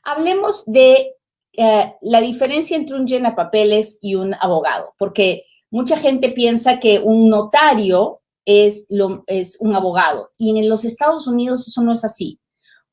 Hablemos de la diferencia entre un llenapapeles y un abogado, porque mucha gente piensa que un notario es un abogado, y en los Estados Unidos eso no es así.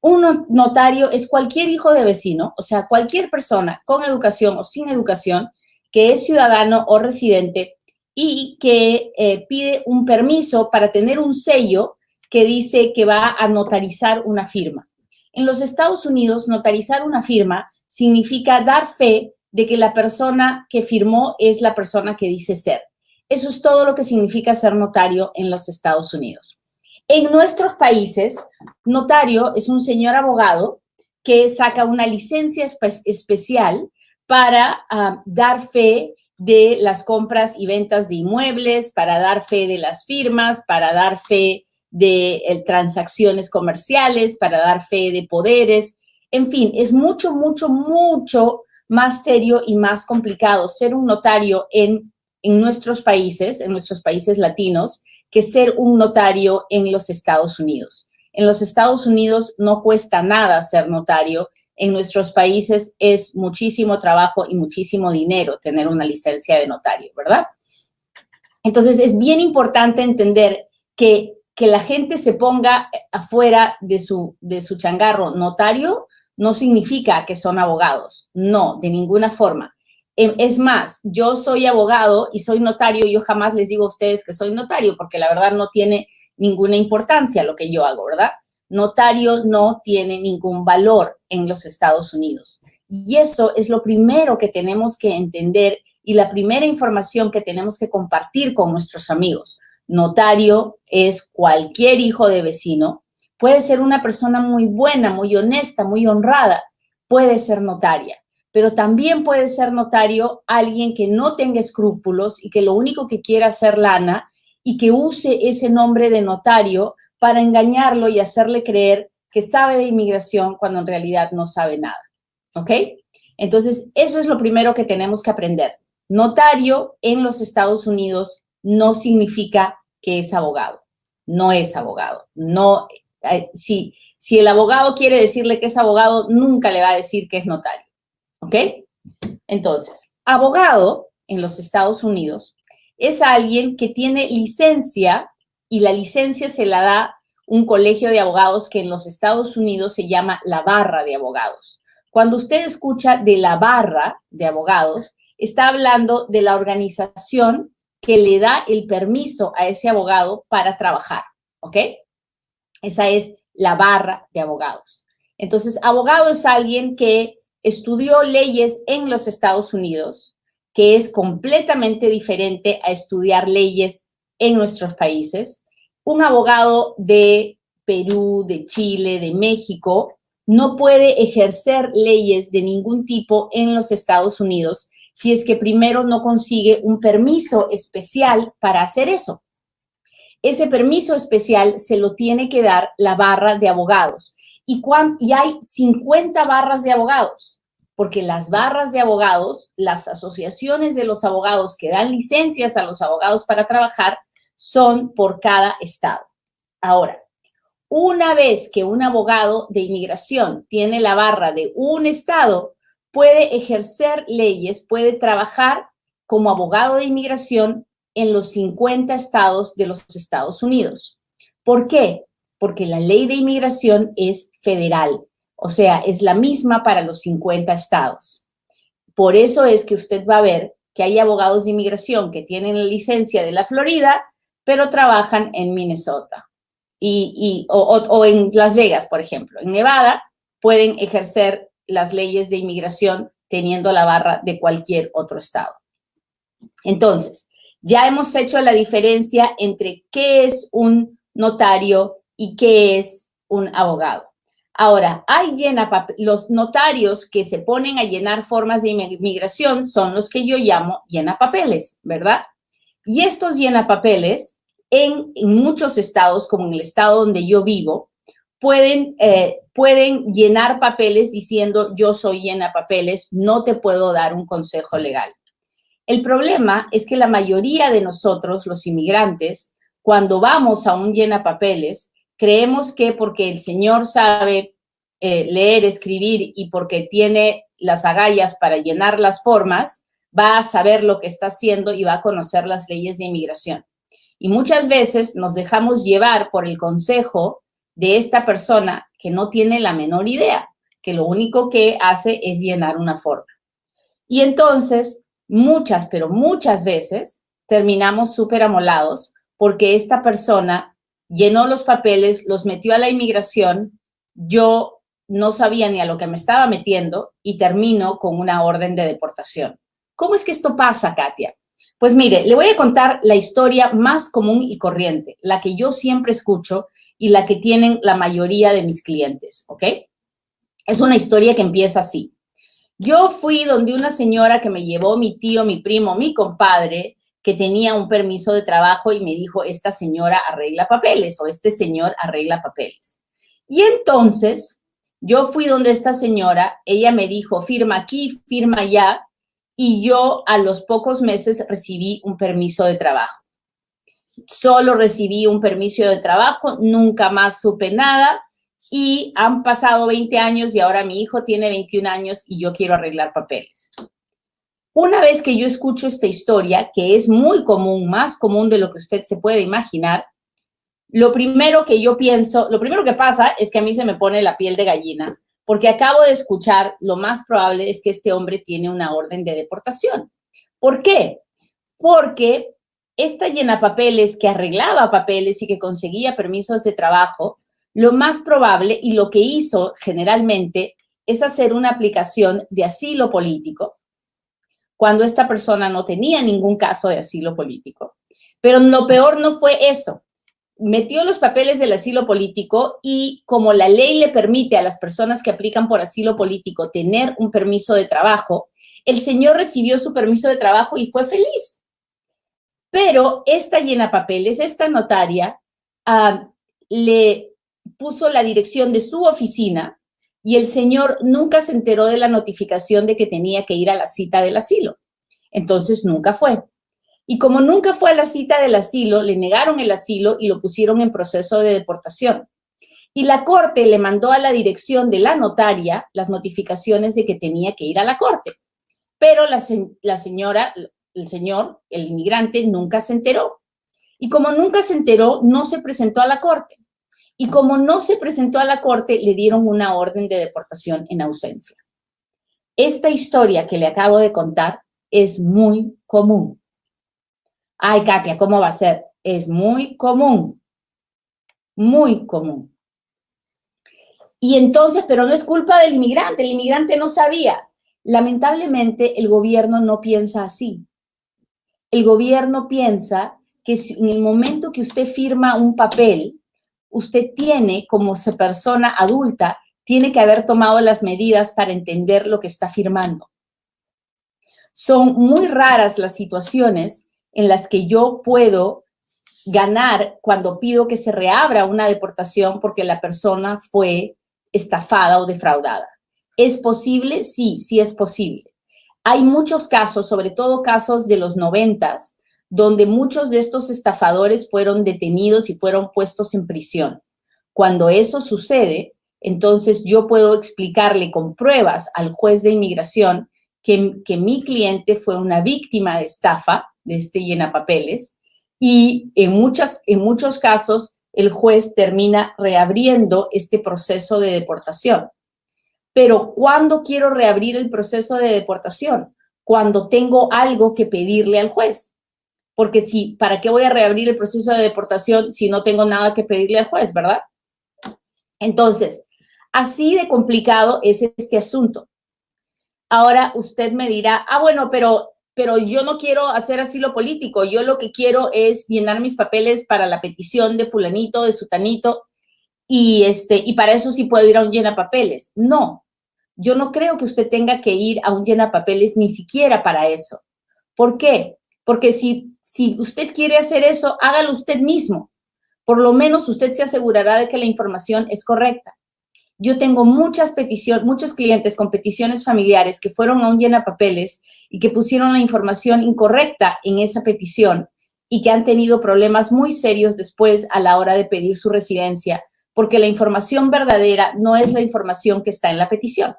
Un notario es cualquier hijo de vecino, o sea, cualquier persona con educación o sin educación que es ciudadano o residente y que pide un permiso para tener un sello que dice que va a notarizar una firma. En los Estados Unidos, notarizar una firma significa dar fe de que la persona que firmó es la persona que dice ser. Eso es todo lo que significa ser notario en los Estados Unidos. En nuestros países, notario es un señor abogado que saca una licencia especial para dar fe de las compras y ventas de inmuebles, para dar fe de las firmas, para dar fe de transacciones comerciales, para dar fe de poderes. En fin, es mucho, mucho, mucho más serio y más complicado ser un notario en nuestros países latinos, que ser un notario en los Estados Unidos. En los Estados Unidos no cuesta nada ser notario. En nuestros países es muchísimo trabajo y muchísimo dinero tener una licencia de notario, ¿verdad? Entonces, es bien importante entender que la gente se ponga afuera de su changarro notario no significa que son abogados. No, de ninguna forma. Es más, yo soy abogado y soy notario y yo jamás les digo a ustedes que soy notario porque la verdad no tiene ninguna importancia lo que yo hago, ¿verdad? Notario no tiene ningún valor en los Estados Unidos. Y eso es lo primero que tenemos que entender y la primera información que tenemos que compartir con nuestros amigos. Notario es cualquier hijo de vecino, puede ser una persona muy buena, muy honesta, muy honrada, puede ser notaria. Pero también puede ser notario alguien que no tenga escrúpulos y que lo único que quiera hacer lana y que use ese nombre de notario para engañarlo y hacerle creer que sabe de inmigración cuando en realidad no sabe nada. ¿Ok? Entonces, eso es lo primero que tenemos que aprender. Notario en los Estados Unidos no significa que es abogado. No es abogado. No, si el abogado quiere decirle que es abogado, nunca le va a decir que es notario. ¿Ok? Entonces, abogado en los Estados Unidos es alguien que tiene licencia y la licencia se la da un colegio de abogados que en los Estados Unidos se llama la barra de abogados. Cuando usted escucha de la barra de abogados, está hablando de la organización que le da el permiso a ese abogado para trabajar. ¿Ok? Esa es la barra de abogados. Entonces, abogado es alguien que estudió leyes en los Estados Unidos, que es completamente diferente a estudiar leyes en nuestros países. Un abogado de Perú, de Chile, de México, no puede ejercer leyes de ningún tipo en los Estados Unidos si es que primero no consigue un permiso especial para hacer eso. Ese permiso especial se lo tiene que dar la barra de abogados. Y hay 50 barras de abogados, porque las barras de abogados, las asociaciones de los abogados que dan licencias a los abogados para trabajar, son por cada estado. Ahora, una vez que un abogado de inmigración tiene la barra de un estado, puede ejercer leyes, puede trabajar como abogado de inmigración en los 50 estados de los Estados Unidos. ¿Por qué? Porque la ley de inmigración es federal, o sea, es la misma para los 50 estados. Por eso es que usted va a ver que hay abogados de inmigración que tienen la licencia de la Florida, pero trabajan en Minnesota o en Las Vegas, por ejemplo. En Nevada pueden ejercer las leyes de inmigración teniendo la barra de cualquier otro estado. Entonces, ya hemos hecho la diferencia entre qué es un notario y qué es un abogado. Ahora, los notarios que se ponen a llenar formas de inmigración son los que yo llamo llenapapeles, ¿verdad? Y estos llenapapeles en muchos estados, como en el estado donde yo vivo, pueden llenar papeles diciendo yo soy llenapapeles, no te puedo dar un consejo legal. El problema es que la mayoría de nosotros, los inmigrantes, cuando vamos a un llenapapeles, creemos que porque el señor sabe leer, escribir y porque tiene las agallas para llenar las formas, va a saber lo que está haciendo y va a conocer las leyes de inmigración. Y muchas veces nos dejamos llevar por el consejo de esta persona que no tiene la menor idea, que lo único que hace es llenar una forma. Y entonces, pero muchas veces, terminamos súper amolados porque esta persona llenó los papeles, los metió a la inmigración, yo no sabía ni a lo que me estaba metiendo y termino con una orden de deportación. ¿Cómo es que esto pasa, Katia? Pues mire, le voy a contar la historia más común y corriente, la que yo siempre escucho y la que tienen la mayoría de mis clientes, ¿ok? Es una historia que empieza así. Yo fui donde una señora que me llevó mi tío, mi primo, mi compadre, que tenía un permiso de trabajo y me dijo, esta señora arregla papeles o este señor arregla papeles. Y entonces yo fui donde esta señora, ella me dijo, firma aquí, firma allá, y yo a los pocos meses recibí un permiso de trabajo. Solo recibí un permiso de trabajo, nunca más supe nada y han pasado 20 años y ahora mi hijo tiene 21 años y yo quiero arreglar papeles. Una vez que yo escucho esta historia, que es muy común, más común de lo que usted se puede imaginar, lo primero que pasa es que a mí se me pone la piel de gallina, porque acabo de escuchar, lo más probable es que este hombre tiene una orden de deportación. ¿Por qué? Porque esta llenapapeles que arreglaba papeles y que conseguía permisos de trabajo, lo más probable y lo que hizo generalmente es hacer una aplicación de asilo político, cuando esta persona no tenía ningún caso de asilo político. Pero lo peor no fue eso. Metió los papeles del asilo político y como la ley le permite a las personas que aplican por asilo político tener un permiso de trabajo, el señor recibió su permiso de trabajo y fue feliz. Pero esta llenapapeles, esta notaria, le puso la dirección de su oficina y el señor nunca se enteró de la notificación de que tenía que ir a la cita del asilo. Entonces nunca fue. Y como nunca fue a la cita del asilo, le negaron el asilo y lo pusieron en proceso de deportación. Y la corte le mandó a la dirección de la notaria las notificaciones de que tenía que ir a la corte. Pero el señor, el inmigrante, nunca se enteró. Y como nunca se enteró, no se presentó a la corte. Y como no se presentó a la corte, le dieron una orden de deportación en ausencia. Esta historia que le acabo de contar es muy común. Ay, Katia, ¿cómo va a ser? Es muy común. Muy común. Y entonces, pero no es culpa del inmigrante, el inmigrante no sabía. Lamentablemente, el gobierno no piensa así. El gobierno piensa que en el momento que usted firma un papel, usted tiene, como persona adulta, tiene que haber tomado las medidas para entender lo que está firmando. Son muy raras las situaciones en las que yo puedo ganar cuando pido que se reabra una deportación porque la persona fue estafada o defraudada. ¿Es posible? Sí, sí es posible. Hay muchos casos, sobre todo casos de los 90s, donde muchos de estos estafadores fueron detenidos y fueron puestos en prisión. Cuando eso sucede, entonces yo puedo explicarle con pruebas al juez de inmigración que mi cliente fue una víctima de estafa, de este llenapapeles, y en muchos casos el juez termina reabriendo este proceso de deportación. Pero ¿cuándo quiero reabrir el proceso de deportación? Cuando tengo algo que pedirle al juez. Porque ¿para qué voy a reabrir el proceso de deportación si no tengo nada que pedirle al juez, verdad? Entonces, así de complicado es este asunto. Ahora usted me dirá, bueno, pero yo no quiero hacer asilo político, yo lo que quiero es llenar mis papeles para la petición de fulanito, de sutanito, y para eso sí puedo ir a un llenapapeles. No, yo no creo que usted tenga que ir a un llenapapeles ni siquiera para eso. ¿Por qué? Porque si usted quiere hacer eso, hágalo usted mismo. Por lo menos usted se asegurará de que la información es correcta. Yo tengo muchos clientes con peticiones familiares que fueron a un llenapapeles y que pusieron la información incorrecta en esa petición y que han tenido problemas muy serios después a la hora de pedir su residencia porque la información verdadera no es la información que está en la petición.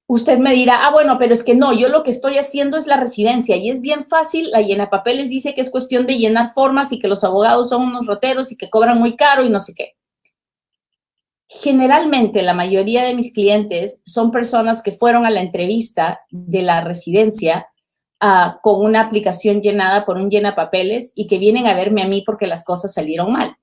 Usted me dirá, bueno, pero es que no, yo lo que estoy haciendo es la residencia y es bien fácil, la llenapapeles dice que es cuestión de llenar formas y que los abogados son unos rateros y que cobran muy caro y no sé qué. Generalmente, la mayoría de mis clientes son personas que fueron a la entrevista de la residencia con una aplicación llenada por un llenapapeles y que vienen a verme a mí porque las cosas salieron mal.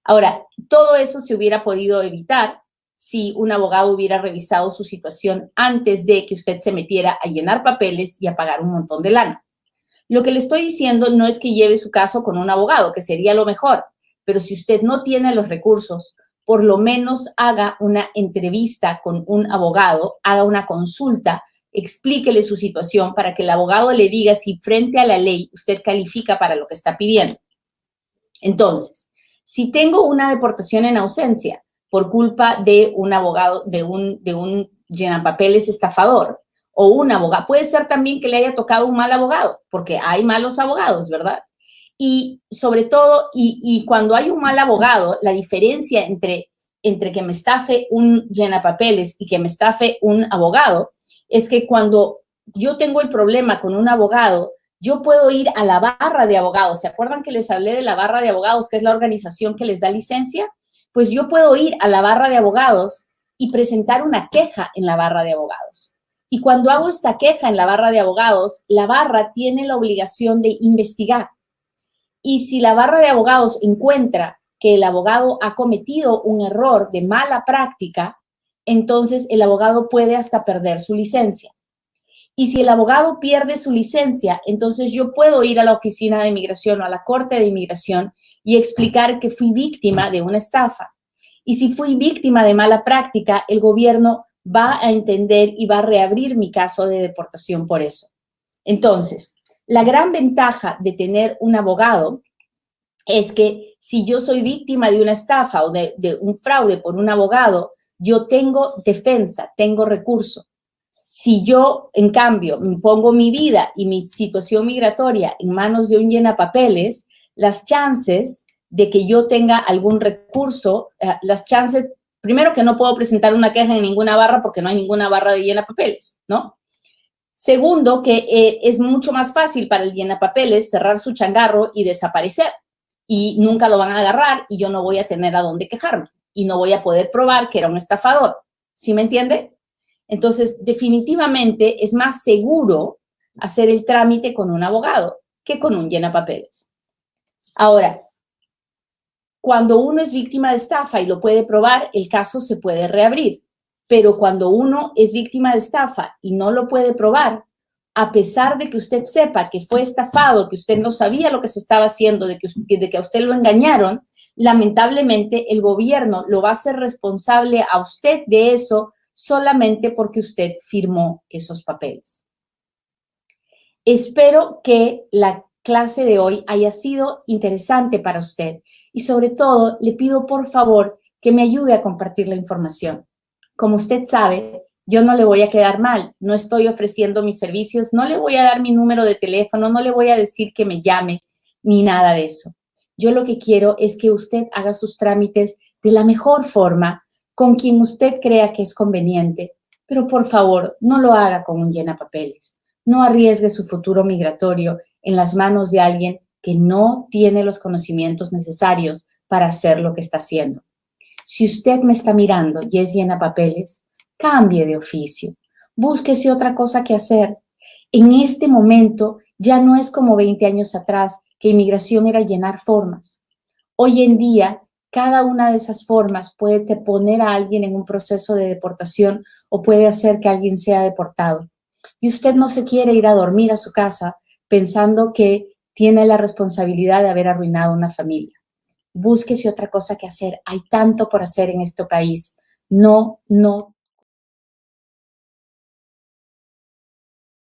Ahora, todo eso se hubiera podido evitar si un abogado hubiera revisado su situación antes de que usted se metiera a llenar papeles y a pagar un montón de lana. Lo que le estoy diciendo no es que lleve su caso con un abogado, que sería lo mejor, pero si usted no tiene los recursos, por lo menos haga una entrevista con un abogado, haga una consulta, explíquele su situación para que el abogado le diga si frente a la ley usted califica para lo que está pidiendo. Entonces, si tengo una deportación en ausencia por culpa de un abogado, de un llenapapeles estafador o un abogado, puede ser también que le haya tocado un mal abogado, porque hay malos abogados, ¿verdad? Y sobre todo, y cuando hay un mal abogado, la diferencia entre que me estafe un llenapapeles y que me estafe un abogado es que cuando yo tengo el problema con un abogado, yo puedo ir a la barra de abogados. ¿Se acuerdan que les hablé de la barra de abogados, que es la organización que les da licencia? Pues yo puedo ir a la barra de abogados y presentar una queja en la barra de abogados. Y cuando hago esta queja en la barra de abogados, la barra tiene la obligación de investigar. Y si la barra de abogados encuentra que el abogado ha cometido un error de mala práctica, entonces el abogado puede hasta perder su licencia. Y si el abogado pierde su licencia, entonces yo puedo ir a la oficina de inmigración o a la corte de inmigración y explicar que fui víctima de una estafa. Y si fui víctima de mala práctica, el gobierno va a entender y va a reabrir mi caso de deportación por eso. Entonces, la gran ventaja de tener un abogado es que si yo soy víctima de una estafa o de un fraude por un abogado, yo tengo defensa, tengo recurso. Si yo, en cambio, pongo mi vida y mi situación migratoria en manos de un llenapapeles, las chances de que yo tenga algún recurso, las chances, primero que no puedo presentar una queja en ninguna barra porque no hay ninguna barra de llenapapeles, ¿no? Segundo, que es mucho más fácil para el llenapapeles cerrar su changarro y desaparecer y nunca lo van a agarrar y yo no voy a tener a dónde quejarme y no voy a poder probar que era un estafador. ¿Sí me entiende? Entonces, definitivamente es más seguro hacer el trámite con un abogado que con un llenapapeles. Ahora, cuando uno es víctima de estafa y lo puede probar, el caso se puede reabrir. Pero cuando uno es víctima de estafa y no lo puede probar, a pesar de que usted sepa que fue estafado, que usted no sabía lo que se estaba haciendo, de que a usted lo engañaron, lamentablemente el gobierno lo va a hacer responsable a usted de eso solamente porque usted firmó esos papeles. Espero que la clase de hoy haya sido interesante para usted y sobre todo le pido por favor que me ayude a compartir la información. Como usted sabe, yo no le voy a quedar mal, no estoy ofreciendo mis servicios, no le voy a dar mi número de teléfono, no le voy a decir que me llame ni nada de eso. Yo lo que quiero es que usted haga sus trámites de la mejor forma, con quien usted crea que es conveniente, pero por favor, no lo haga con un llenapapeles. No arriesgue su futuro migratorio en las manos de alguien que no tiene los conocimientos necesarios para hacer lo que está haciendo. Si usted me está mirando y es llenapapeles, cambie de oficio, búsquese otra cosa que hacer. En este momento ya no es como 20 años atrás que inmigración era llenar formas. Hoy en día, cada una de esas formas puede poner a alguien en un proceso de deportación o puede hacer que alguien sea deportado. Y usted no se quiere ir a dormir a su casa pensando que tiene la responsabilidad de haber arruinado una familia. Búsquese otra cosa que hacer. Hay tanto por hacer en este país. No